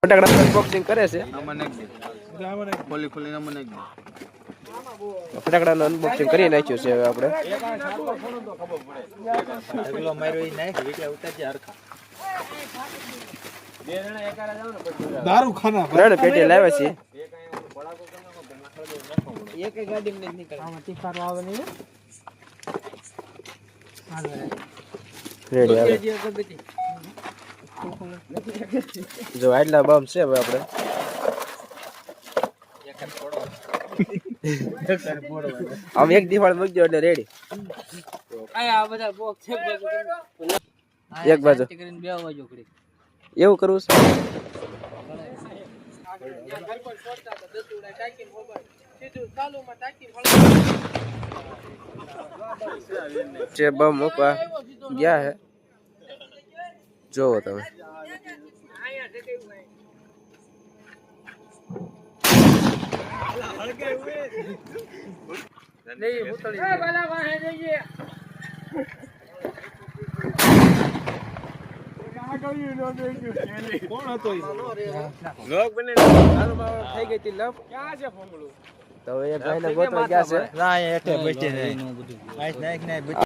ફટાકડા અનબોક્સિંગ કરે છે. ફટાકડાનું અનબોક્સિંગ કરી નાખ્યું છે હવે આપણે. દારૂ ખાના ત્રણ પેટી લાવ્યા છે. એક ગાડી में निकल आमा તીખારો આવે નહીં હાલ રેડી આવે જો આટલા બમ છે હવે આપણે આમ એક દિવાળ મૂકજો એટલે રેડી. આ બધા બોક્સ છે એક બાજુ કરીને બે બાજુ કરી એવું કરવું છે. બમ મૂકવા ગયા હે જોવો તમે. કોણ હતો લોક બને મારું બાવ થઈ ગઈ હતી લપ. ક્યાં છે ફોમળું? તો એ ભાઈને ગોતવા ગયા છે. ના એઠે બેઠે નહીં આઈસ નાઈક નાઈ